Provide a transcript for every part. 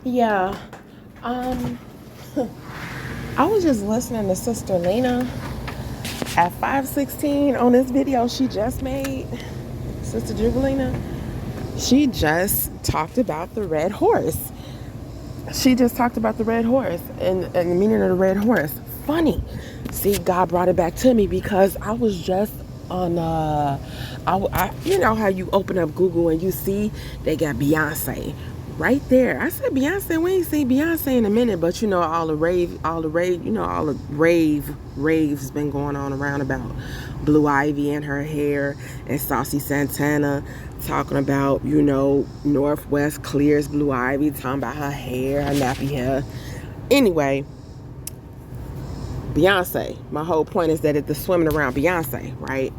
Yeah. Um, I was just listening to Sis.Leena at 5:16 on this video she just made. Sister Jubilina. She just talked about the red horse. She just talked about the red horse and the meaning of the red horse. Funny. See, God brought it back to me because I was just on you know how you open up Google and you see they got Beyonce right there. I said Beyonce, we ain't seen Beyonce in a minute, but you know all the raves been going on around about Blue Ivy and her hair, and Saucy Santana talking about, you know, Northwest clears Blue Ivy, talking about her hair, her nappy hair. Anyway, Beyonce. My whole point is that it's the swimming around Beyonce, right?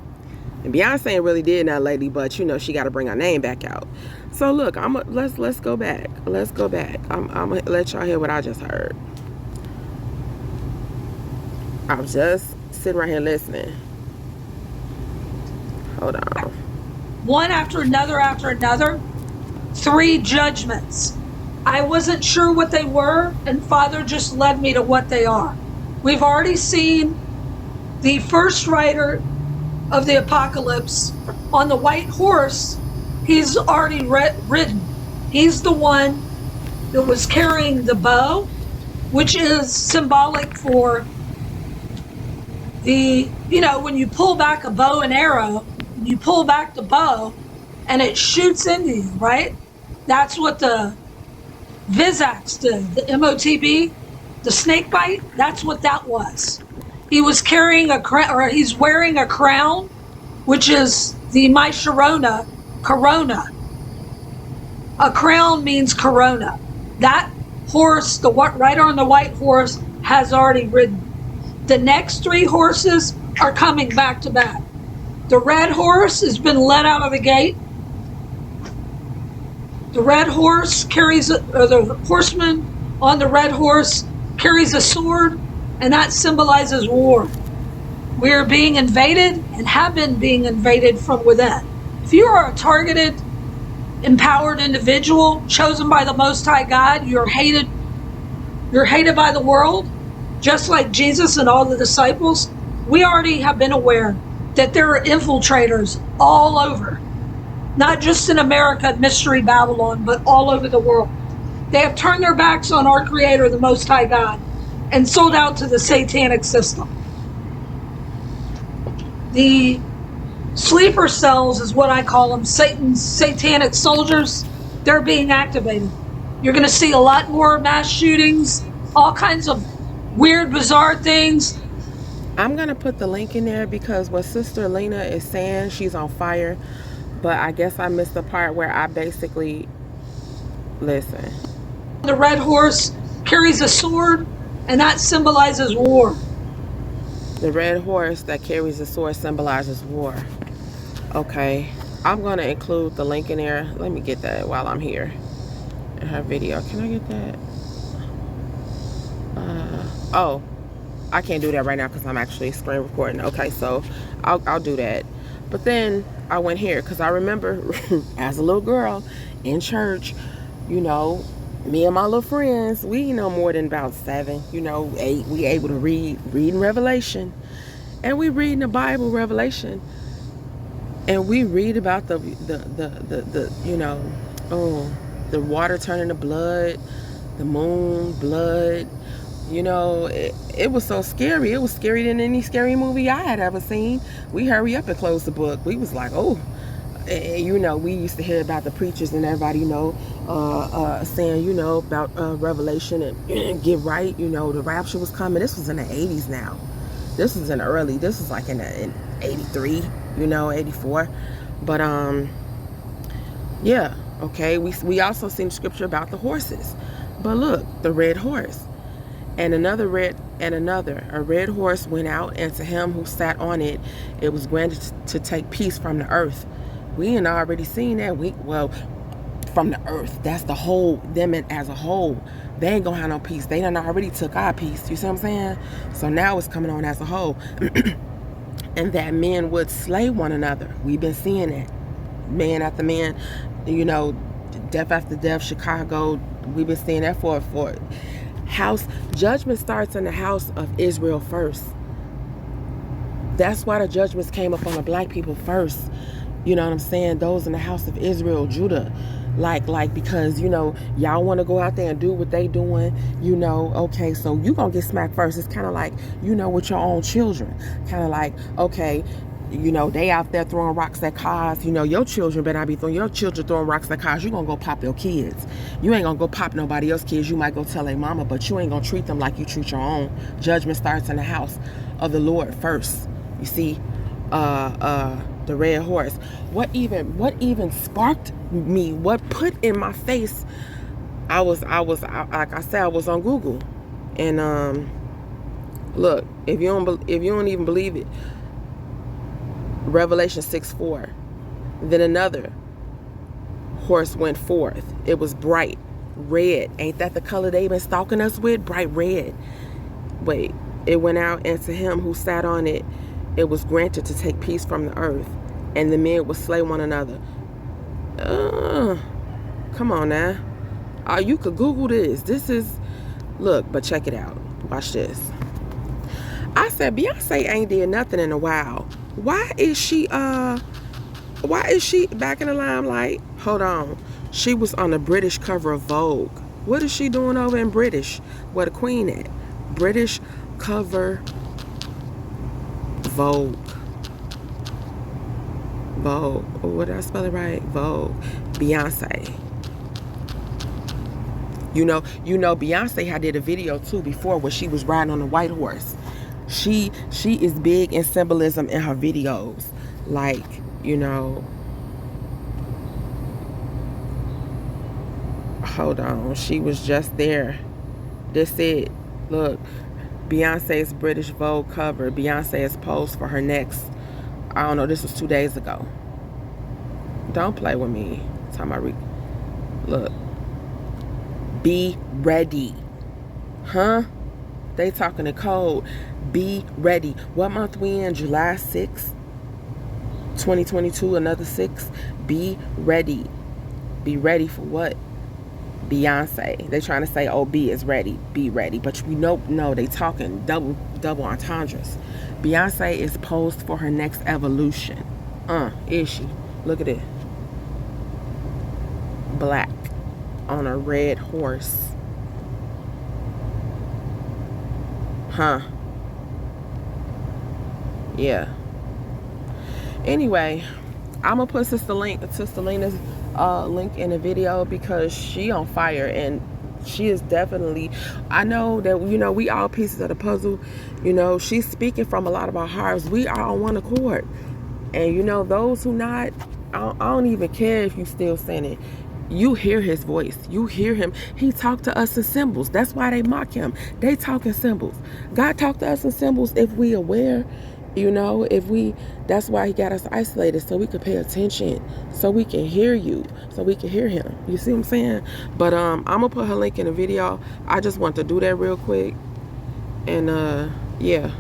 And Beyonce ain't really did that lately, but you know she got to bring her name back out. So look, let's go back. Let's go back. I'm gonna let y'all hear what I just heard. I was just sitting right here listening. Hold on. One after another, 3 judgments. I wasn't sure what they were, and Father just led me to what they are. We've already seen the first rider of the apocalypse on the white horse. He's already ridden. He's the one that was carrying the bow, which is symbolic for the, you know, when you pull back a bow and arrow, you pull back the bow and it shoots into you, right? That's what the Vizax did, the MOTB, the snake bite. That's what that was. He was carrying a crown, or he's wearing a crown, which is the My Sharona, corona. A crown means corona. That horse, the rider on the white horse, has already ridden. The next 3 horses are coming back to back. The red horse has been let out of the gate. The red horse carries, or the horseman on the red horse carries a sword, and that symbolizes war. We are being invaded and have been being invaded from within. If you are a targeted, empowered individual chosen by the Most High God, you're hated by the world, just like Jesus and all the disciples. We already have been aware that there are infiltrators all over, not just in America, Mystery Babylon, but all over the world. They have turned their backs on our Creator, the Most High God, and sold out to the satanic system. The sleeper cells is what I call them, Satan's satanic soldiers. They're being activated. You're going to see a lot more mass shootings, all kinds of weird, bizarre things. I'm going to put the link in there because what Sis.Leena is saying, she's on fire. But I guess I missed the part where I basically, listen. The red horse carries a sword, and that symbolizes war. The red horse that carries a sword symbolizes war. Okay. I'm going to include the link in there. Let me get that while I'm here in her video. Can I get that? Oh, I can't do that right now because I'm actually screen recording. Okay, so I'll do that. But then I went here because I remember as a little girl in church, you know, me and my little friends, we know more than about 7, you know, 8. We able to read in Revelation, and we read in the Bible, Revelation, and we read about the you know, oh, the water turning to blood, the moon blood. You know, it was so scary. It was scarier than any scary movie I had ever seen. We hurry up and close the book. We was like, oh, and, you know, we used to hear about the preachers and everybody, you know, saying, you know, about Revelation and get right. You know, the rapture was coming. This was in the 80s now. This was like in 83, you know, 84. But, yeah, okay. We also seen scripture about the horses. But look, the red horse. And a red horse went out, and to him who sat on it, it was granted to take peace from the earth. We ain't already seen that. From the earth, that's the whole, them as a whole. They ain't gonna have no peace. They done already took our peace. You see what I'm saying? So now it's coming on as a whole. And that men would slay one another. We've been seeing that. Man after man, you know, death after death, Chicago. We've been seeing that for house. Judgment starts in the house of Israel first. That's why the judgments came up on the black people first. You know what I'm saying? Those in the house of Israel, Judah. Like because, you know, y'all want to go out there and do what they doing, you know, okay, so you gonna get smacked first. It's kind of like, you know, with your own children. Kind of like, okay, you know, they out there throwing rocks at cars. You know, your children better not be throwing, your children throwing rocks at cars. You gonna go pop your kids. You ain't gonna go pop nobody else's kids. You might go tell their mama, but you ain't gonna treat them like you treat your own. Judgment starts in the house of the Lord first. You see, the red horse. What even sparked me? What put in my face? I was like I said, I was on Google, and look, if you don't even believe it, Revelation 6:4. Then another horse went forth. It was bright red. Ain't that the color they been stalking us with? Bright red. Wait, it went out, and to him who sat on it, it was granted to take peace from the earth, and the men would slay one another. Come on now. You could Google this. This is, look, but check it out. Watch this. I said Beyonce ain't did nothing in a while. Why is she back in the limelight? Hold on. She was on the British cover of Vogue. What is she doing over in British? Where the queen at? British cover Vogue. Vogue. Oh, did I spell it right? Vogue. Beyonce. You know, Beyonce had did a video too before where she was riding on a white horse. She is big in symbolism in her videos. Like, you know, hold on. She was just there. This it. Look. Beyonce's British Vogue cover. Beyonce is posed for her next, I don't know, this was 2 days ago. Don't play with me. Time I look. Be ready. Huh? They talking in code. Be ready. What month we in? July 6th, 2022, another 6. Be ready. Be ready for what? Beyonce. They trying to say, oh, B is ready. Be ready. But we know, no, they talking double entendres. Beyonce is posed for her next evolution. Is she? Look at it. Black on a red horse. Huh. Yeah. Anyway, I'm gonna put Sis.Leena's link in the video because she on fire, and she is definitely, I know that, you know, we all pieces of the puzzle. You know, she's speaking from a lot of our hearts. We are on one accord, and you know, those who not, I don't even care if you still sinning. You hear his voice. You hear him. He talked to us in symbols. That's why they mock him. They talk in symbols. God talked to us in symbols if we aware. You know, that's why he got us isolated, so we could pay attention, so we can hear you, so we can hear him. You see what I'm saying? But I'm gonna put her link in the video. I just want to do that real quick. And yeah.